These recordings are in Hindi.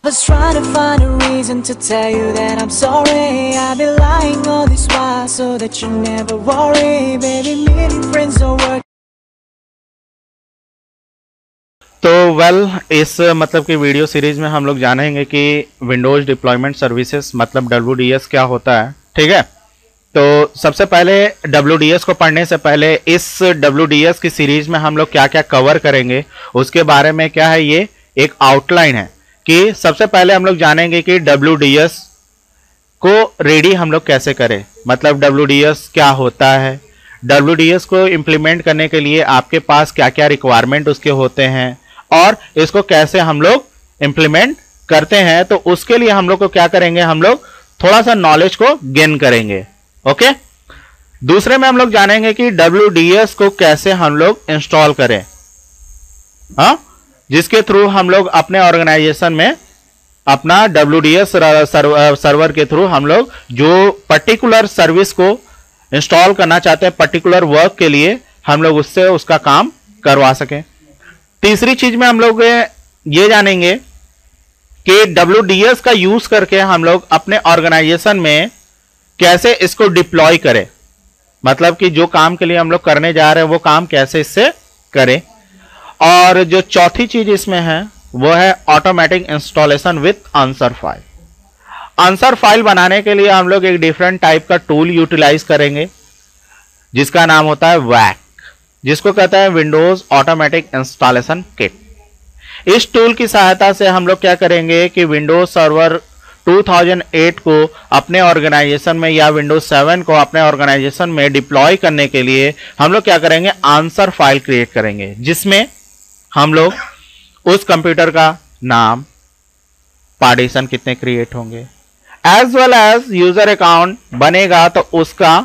was trying to find a reason to tell you that I'm sorry. I've been lying all this while so that you never worry. Baby, meeting friends don't work. तो इस मतलब कि वीडियो सीरीज में हम लोग जानेंगे कि विंडोज डिप्लॉयमेंट सर्विसेज मतलब WDS क्या होता है। ठीक है, तो सबसे पहले WDS को पढ़ने से पहले इस WDS की सीरीज में हम लोग क्या क्या कवर करेंगे उसके बारे में क्या है, ये एक आउटलाइन है कि सबसे पहले हम लोग जानेंगे कि WDS को रेडी हम लोग कैसे करें, मतलब WDS क्या होता है, WDS को इम्प्लीमेंट करने के लिए आपके पास क्या क्या रिक्वायरमेंट उसके होते हैं और इसको कैसे हम लोग इम्प्लीमेंट करते हैं। तो उसके लिए हम लोग को क्या करेंगे, हम लोग थोड़ा सा नॉलेज को गेन करेंगे। ओके, दूसरे में हम लोग जानेंगे कि WDS को कैसे हम लोग इंस्टॉल करें, हाँ, जिसके थ्रू हम लोग अपने ऑर्गेनाइजेशन में अपना WDS सर्वर के थ्रू हम लोग जो पर्टिकुलर सर्विस को इंस्टॉल करना चाहते हैं पर्टिकुलर वर्क के लिए हम लोग उससे उसका काम करवा सकें। तीसरी चीज में हम लोग ये जानेंगे कि WDS का यूज करके हम लोग अपने ऑर्गेनाइजेशन में कैसे इसको डिप्लॉय करें, मतलब कि जो काम के लिए हम लोग करने जा रहे हैं वो काम कैसे इससे करें। और जो चौथी चीज इसमें है वो है automatic installation with answer file. Answer file बनाने के लिए हम लोग एक डिफरेंट टाइप का टूल यूटिलाइज करेंगे जिसका नाम होता है WAC, जिसको कहता है विंडोज ऑटोमेटिक इंस्टॉलेशन किट। इस टूल की सहायता से हम लोग क्या करेंगे कि विंडोज सर्वर 2008 को अपने ऑर्गेनाइजेशन में या विंडोज 7 को अपने ऑर्गेनाइजेशन में डिप्लॉय करने के लिए हम लोग क्या करेंगे, आंसर फाइल क्रिएट करेंगे जिसमें हम लोग उस कंप्यूटर का नाम, पार्टीशन कितने क्रिएट होंगे, as well as user account बनेगा तो उसका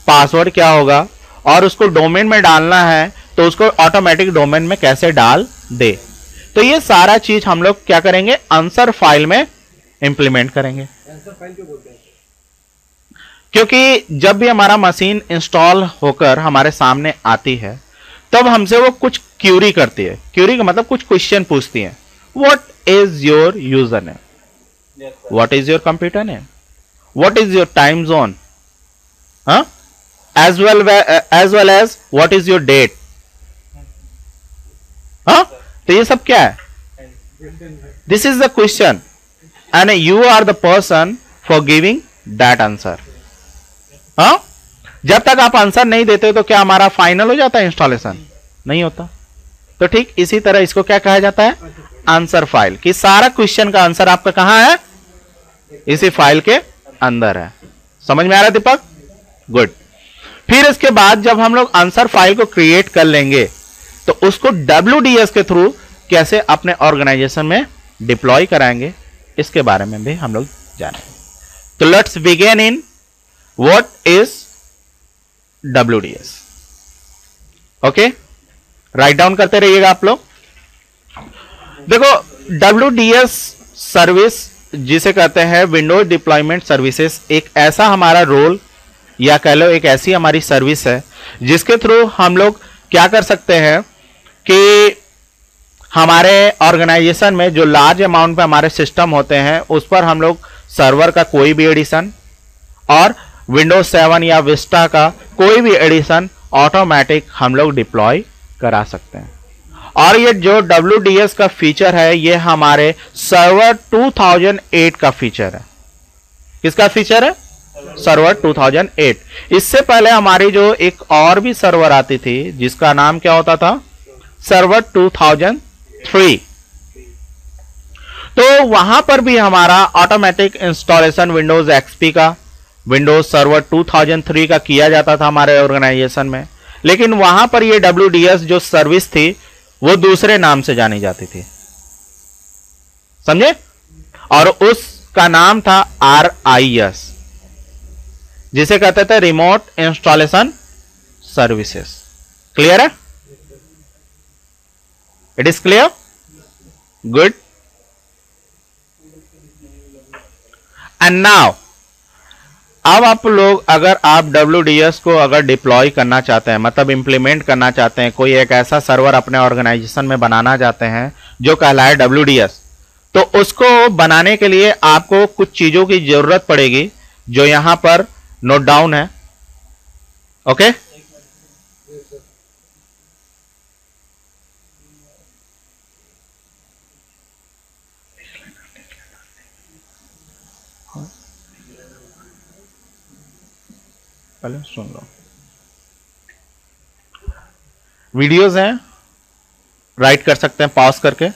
पासवर्ड क्या होगा और उसको डोमेन में डालना है तो उसको ऑटोमेटिक डोमेन में कैसे डाल दे। तो ये सारा चीज हम लोग क्या करेंगे, आंसर फाइल में इंप्लीमेंट करेंगे। आंसर फाइल क्यों बोलते हैं? क्योंकि जब भी हमारा मशीन इंस्टॉल होकर हमारे सामने आती है तब हमसे वो कुछ क्यूरी करती है। क्यूरी का मतलब कुछ क्वेश्चन पूछती है। What is your user name, what is your computer name, what is your time zone, as well as what is your date, हाँ, तो ये सब क्या है, this is the question and you are the person for giving that answer। हाँ, जब तक आप आंसर नहीं देते तो क्या हमारा फाइनल हो जाता है इंस्टॉलेशन? नहीं होता। तो ठीक इसी तरह इसको क्या कहा जाता है, आंसर फाइल, कि सारा क्वेश्चन का आंसर आपका कहां है, इसी फाइल के अंदर है। समझ में आ रहा है दीपक? गुड। फिर इसके बाद जब हम लोग आंसर फाइल को क्रिएट कर लेंगे तो उसको WDS के थ्रू कैसे अपने ऑर्गेनाइजेशन में डिप्लॉय कराएंगे इसके बारे में भी हम लोग जानेंगे। तो let's begin in what is WDS। Okay, write down करते रहिएगा आप लोग। देखो, WDS सर्विस जिसे कहते हैं विंडोज डिप्लॉयमेंट सर्विसेज, एक ऐसा हमारा रोल या कह लो एक ऐसी हमारी सर्विस है जिसके थ्रू हम लोग क्या कर सकते हैं कि हमारे ऑर्गेनाइजेशन में जो लार्ज अमाउंट पे हमारे सिस्टम होते हैं उस पर हम लोग सर्वर का कोई भी एडिशन और विंडोज 7 या विस्टा का कोई भी एडिशन ऑटोमेटिक हम लोग डिप्लॉय करा सकते हैं। और ये जो WDS का फीचर है ये हमारे सर्वर 2008 का फीचर है। किसका फीचर है? सर्वर 2008। इससे पहले हमारी जो एक और भी सर्वर आती थी जिसका नाम क्या होता था, सर्वर 2003। तो वहां पर भी हमारा ऑटोमेटिक इंस्टॉलेशन विंडोज XP का, विंडोज सर्वर 2003 का किया जाता था हमारे ऑर्गेनाइजेशन में, लेकिन वहां पर ये WDS जो सर्विस थी वो दूसरे नाम से जानी जाती थी, समझे? और उसका नाम था RIS, जिसे कहते थे रिमोट इंस्टॉलेशन सर्विसेज। क्लियर है? It is clear? Good. And now अब आप लोग अगर आप WDS को अगर डिप्लॉय करना चाहते हैं, मतलब इंप्लीमेंट करना चाहते हैं, कोई एक ऐसा सर्वर अपने ऑर्गेनाइजेशन में बनाना चाहते हैं जो कहलाए WDS, तो उसको बनाने के लिए आपको कुछ चीजों की जरूरत पड़ेगी जो यहां पर नोट डाउन है। ओके, पहले सुन लो। वीडियोस हैं, राइट कर सकते हैं पॉज करके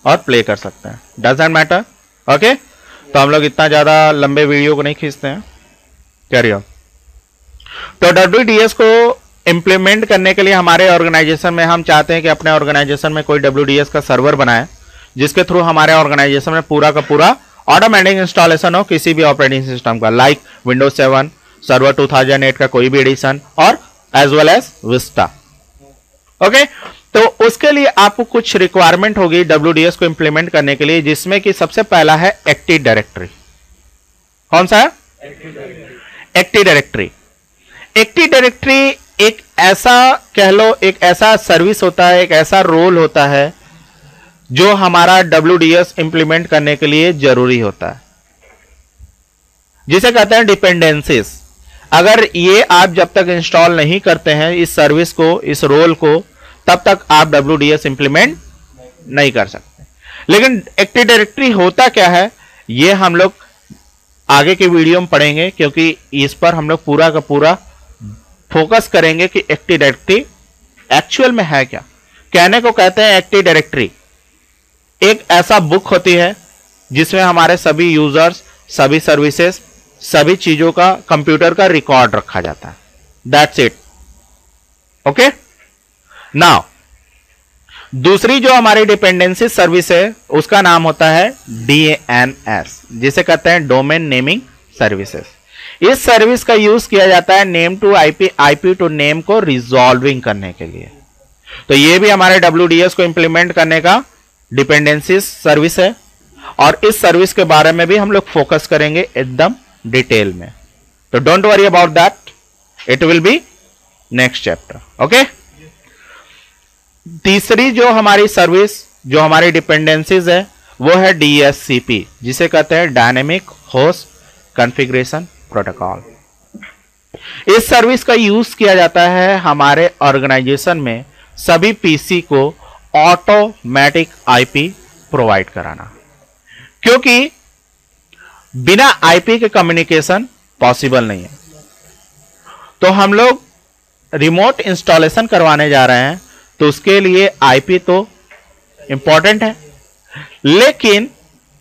और प्ले कर सकते हैं, डजंट मैटर। ओके, तो हम लोग इतना ज्यादा लंबे वीडियो को नहीं खींचते हैं। Carry on. तो WDS को इंप्लीमेंट करने के लिए हमारे ऑर्गेनाइजेशन में हम चाहते हैं कि अपने ऑर्गेनाइजेशन में कोई WDS का सर्वर बनाए जिसके थ्रू हमारे ऑर्गेनाइजेशन में पूरा का पूरा ऑटोमेटिक इंस्टॉलेशन हो किसी भी ऑपरेटिंग सिस्टम का, लाइक विंडोज 7, सर्वर 2008 का कोई भी एडिशन और as well as Vista. Okay, तो उसके लिए आपको कुछ रिक्वायरमेंट होगी WDS को इंप्लीमेंट करने के लिए, जिसमें कि सबसे पहला है एक्टिव डायरेक्टरी। कौन सा है? Active directory. एक्टिव डायरेक्टरी एक ऐसा कह लो, एक ऐसा सर्विस होता है, एक ऐसा रोल होता है जो हमारा WDS इंप्लीमेंट करने के लिए जरूरी होता है, जिसे कहते हैं डिपेंडेंसीज। अगर ये आप जब तक इंस्टॉल नहीं करते हैं इस सर्विस को, इस रोल को, तब तक आप WDS इंप्लीमेंट नहीं कर सकते। लेकिन एक्टिव डायरेक्टरी होता क्या है ये हम लोग आगे के वीडियो में पढ़ेंगे, क्योंकि इस पर हम लोग पूरा का पूरा फोकस करेंगे कि एक्टिव डायरेक्टरी एक्चुअल में है क्या। कहने को कहते हैं एक्टिव डायरेक्टरी एक ऐसा बुक होती है जिसमें हमारे सभी यूजर्स, सभी सर्विसेज, सभी चीजों का, कंप्यूटर का रिकॉर्ड रखा जाता है। That's it. ओके, नाउ दूसरी जो हमारी डिपेंडेंसी सर्विस है उसका नाम होता है DNS, जिसे कहते हैं डोमेन नेमिंग सर्विसेज। इस सर्विस का यूज किया जाता है name to IP to name को रिजॉल्विंग करने के लिए। तो ये भी हमारे WDS को इंप्लीमेंट करने का डिपेंडेंसी सर्विस है, और इस सर्विस के बारे में भी हम लोग फोकस करेंगे एकदम डिटेल में। तो don't worry about that, it will be next chapter. Okay, तीसरी जो हमारी सर्विस, जो हमारी डिपेंडेंसीज है, वो है DHCP, जिसे कहते हैं डायनेमिक होस्ट कॉन्फ़िगरेशन प्रोटोकॉल। इस सर्विस का यूज किया जाता है हमारे ऑर्गेनाइजेशन में सभी PC को ऑटोमेटिक IP प्रोवाइड कराना, क्योंकि बिना IP के कम्युनिकेशन पॉसिबल नहीं है। तो हम लोग रिमोट इंस्टॉलेशन करवाने जा रहे हैं, तो उसके लिए IP तो इंपॉर्टेंट है, लेकिन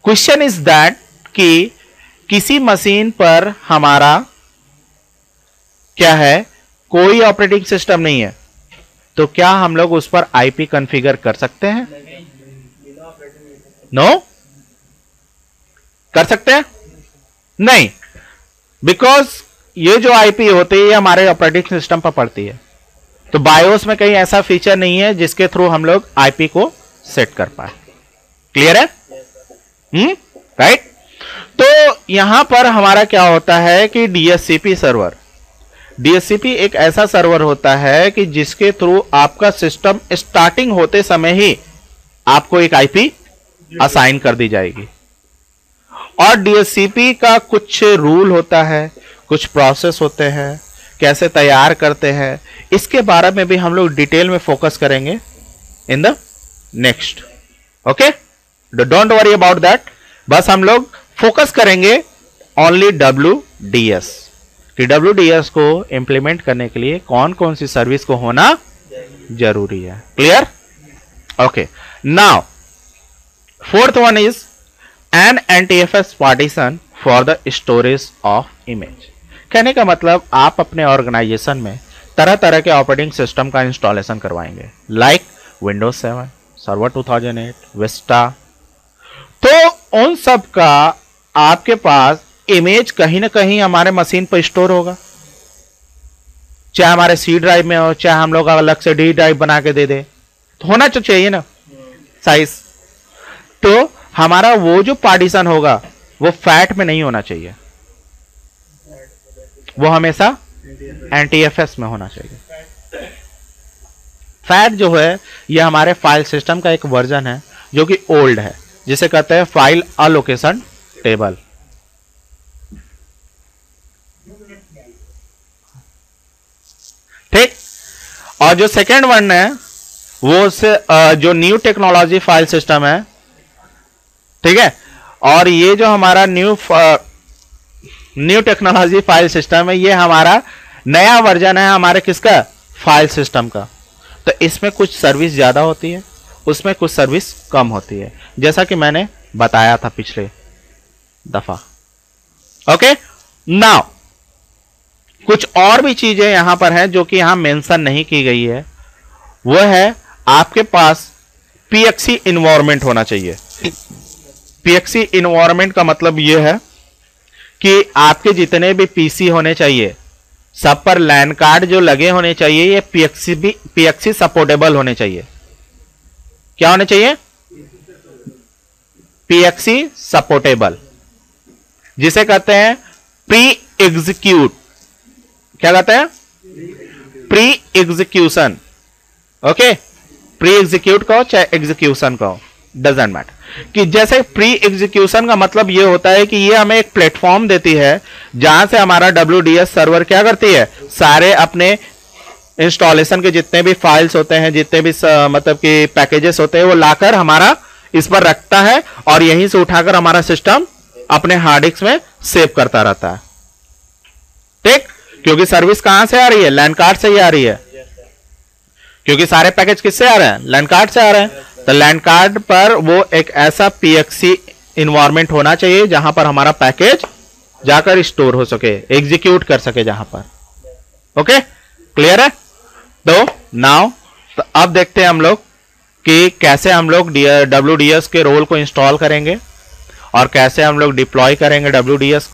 क्वेश्चन इज दैट कि किसी मशीन पर हमारा क्या है, कोई ऑपरेटिंग सिस्टम नहीं है, तो क्या हम लोग उस पर IP कॉन्फ़िगर कर सकते हैं? नो, कर सकते हैं नहीं, बिकॉज ये जो IP होती है ये हमारे ऑपरेटिंग सिस्टम पर पड़ती है। तो बायोस में कहीं ऐसा फीचर नहीं है जिसके थ्रू हम लोग IP को सेट कर पाए। क्लियर है? राइट। तो यहां पर हमारा क्या होता है कि DHCP सर्वर, DHCP एक ऐसा सर्वर होता है कि जिसके थ्रू आपका सिस्टम स्टार्टिंग होते समय ही आपको एक IP असाइन कर दी जाएगी, और DHCP का कुछ रूल होता है, कुछ प्रोसेस होते हैं, कैसे तैयार करते हैं, इसके बारे में भी हम लोग डिटेल में फोकस करेंगे in the next. Okay, don't worry about that, बस हम लोग फोकस करेंगे ओनली WDS कि WDS को इंप्लीमेंट करने के लिए कौन कौन सी सर्विस को होना जरूरी है। Clear? Okay, now fourth one is an NTFS partition for the storage of image. कहने का मतलब आप अपने ऑर्गेनाइजेशन में तरह तरह के ऑपरेटिंग सिस्टम का इंस्टॉलेशन करवाएंगे, लाइक विंडोज 7, सर्वर 2008, विस्टा। तो उन सब का आपके पास इमेज कहीं ना कहीं हमारे मशीन पर स्टोर होगा, चाहे हमारे C ड्राइव में हो, चाहे हम लोग अलग से D ड्राइव बना के दे दे, तो होना तो चाहिए ना साइज। तो हमारा वो जो पार्टीशन होगा वो फैट में नहीं होना चाहिए, वो हमेशा NTFS में होना चाहिए। फैट जो है ये हमारे फाइल सिस्टम का एक वर्जन है जो कि ओल्ड है, जिसे कहते हैं फाइल अलोकेशन टेबल। ठीक। और जो सेकेंड वन है वो जो न्यू टेक्नोलॉजी फाइल सिस्टम है, ठीक है, और ये जो हमारा न्यू टेक्नोलॉजी फाइल सिस्टम है, ये हमारा नया वर्जन है हमारे किसका, फाइल सिस्टम का। तो इसमें कुछ सर्विस ज्यादा होती है, उसमें कुछ सर्विस कम होती है, जैसा कि मैंने बताया था पिछले दफा। ओके, नाउ कुछ और भी चीजें यहां पर हैं जो कि यहां मेंशन नहीं की गई है। वो है आपके पास पीएक्सी इन्वायरमेंट होना चाहिए। पीएक्सी इन्वायरमेंट का मतलब यह है कि आपके जितने भी पीसी होने चाहिए सब पर लैन कार्ड जो लगे होने चाहिए, ये पीएक्सी सपोर्टेबल होने चाहिए। क्या होने चाहिए, पीएक्सी सपोर्टेबल, जिसे कहते हैं प्री एग्जीक्यूट। क्या कहते हैं, pre execution. Okay, pre execute कहो चाहे एग्जीक्यूशन कहो, डजेंट मैटर। कि जैसे प्री एग्जीक्यूशन का मतलब यह होता है कि ये हमें एक प्लेटफॉर्म देती है जहां से हमारा WDS सर्वर क्या करती है, सारे अपने इंस्टॉलेशन के जितने भी फाइल्स होते हैं, जितने भी मतलब कि पैकेजेस होते हैं, वो लाकर हमारा इस पर रखता है और यहीं से उठाकर हमारा सिस्टम अपने हार्ड डिस्क में सेव करता रहता है। ठीक, क्योंकि सर्विस कहां से आ रही है, लैन कार्ड से ही आ रही है, क्योंकि सारे पैकेज किससे आ रहे हैं, लैन कार्ड से आ रहे हैं। तो लैन कार्ड पर वो एक ऐसा पीएक्सी इन्वायरमेंट होना चाहिए जहां पर हमारा पैकेज जाकर स्टोर हो सके, एग्जीक्यूट कर सके जहां पर। ओके, क्लियर है। तो नाउ तो अब देखते हैं हम लोग कि कैसे हम लोग WDS के रोल को इंस्टॉल करेंगे और कैसे हम लोग डिप्लॉय करेंगे WDS